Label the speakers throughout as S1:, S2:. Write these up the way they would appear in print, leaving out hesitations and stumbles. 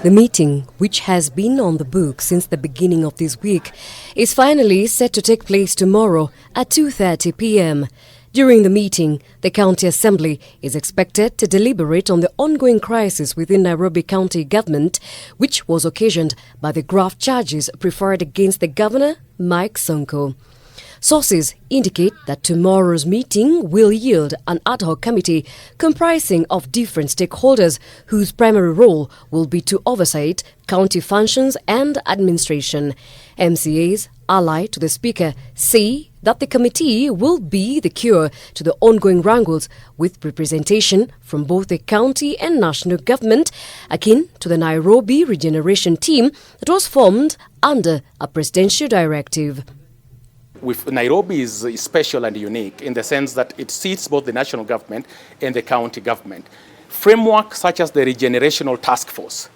S1: The meeting, which has been on the book since the beginning of this week, is finally set to take place tomorrow at 2:30 p.m. During the meeting, the County Assembly is expected to deliberate on the ongoing crisis within Nairobi County Government, which was occasioned by the graft charges preferred against the Governor, Mike Sonko. Sources indicate that tomorrow's meeting will yield an ad hoc committee comprising of different stakeholders whose primary role will be to oversight county functions and administration. MCAs allied to the Speaker say that the committee will be the cure to the ongoing wrangles with representation from both the county and national government, akin to the Nairobi Regeneration Team that was formed under a presidential directive.
S2: Nairobi is special and unique in the sense that it seats both the national government and the county government. Framework such as the Regenerational Task Force,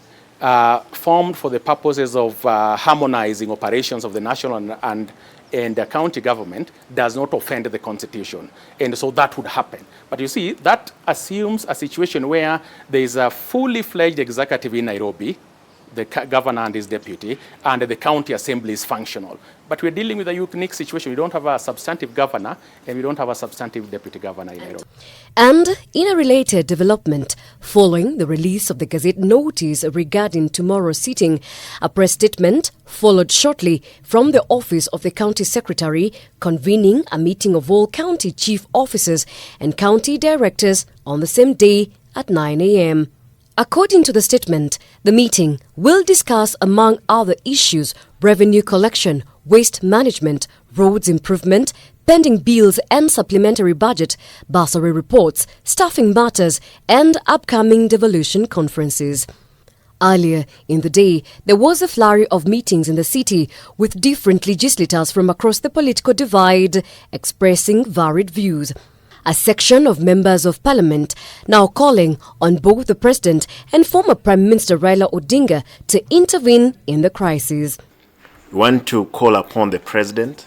S2: formed for the purposes of harmonizing operations of the national and the county government, does not offend the constitution, and so that would happen. But you see, that assumes a situation where there is a fully fledged executive in Nairobi, the governor and his deputy, and the county assembly is functional. But we're dealing with a unique situation. We don't have a substantive governor and we don't have a substantive deputy governor in Nairobi.
S1: And in a related development, following the release of the Gazette notice regarding tomorrow's sitting, a press statement followed shortly from the office of the county secretary convening a meeting of all county chief officers and county directors on the same day at 9 a.m. According to the statement, the meeting will discuss, among other issues, revenue collection, waste management, roads improvement, pending bills and supplementary budget, bursary reports, staffing matters, and upcoming devolution conferences. Earlier in the day, there was a flurry of meetings in the city with different legislators from across the political divide expressing varied views. A section of members of parliament now calling on both the president and former Prime Minister Raila Odinga to intervene in the crisis.
S3: We want to call upon the president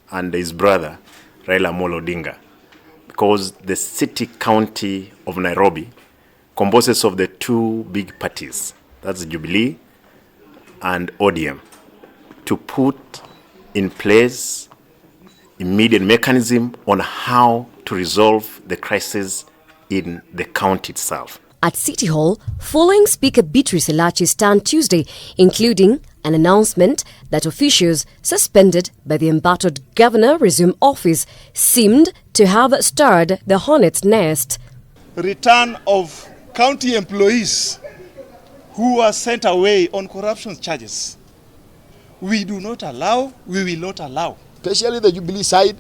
S3: and his brother Raila Odinga, because the city county of Nairobi composes of the two big parties, that's Jubilee and ODM, to put in place immediate mechanism on how to resolve the crisis in the county itself.
S1: At City Hall, following Speaker Beatrice Elachi's stand Tuesday, including an announcement that officials suspended by the embattled governor resume office, seemed to have stirred the hornet's nest.
S4: Return of county employees who were sent away on corruption charges. We do not allow, we will not allow.
S5: Especially the Jubilee side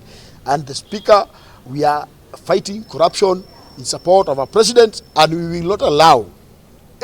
S5: and the Speaker, we are fighting corruption in support of our president, and we will not allow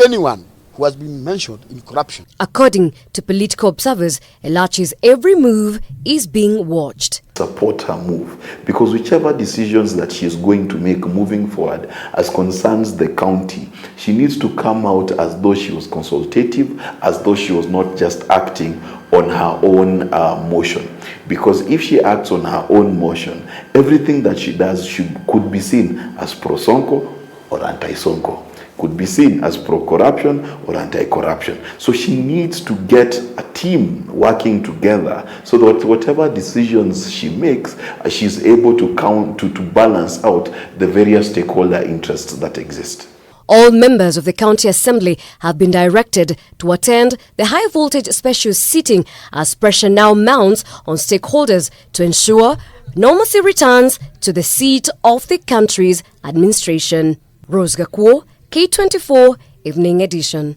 S5: anyone who has been mentioned in corruption.
S1: According to political observers, Elachi's every move is being watched.
S6: Support her move, because whichever decisions that she is going to make moving forward as concerns the county, she needs to come out as though she was consultative, as though she was not just acting on her own motion. Because if she acts on her own motion, everything that she does could be seen as pro-Sonko or anti-Sonko, could be seen as pro-corruption or anti-corruption. So she needs to get a team working together so that whatever decisions she makes, she's able to balance out the various stakeholder interests that exist.
S1: All members of the County Assembly have been directed to attend the high-voltage special sitting as pressure now mounts on stakeholders to ensure normalcy returns to the seat of the country's administration. Rose Gakuo, K24 Evening Edition.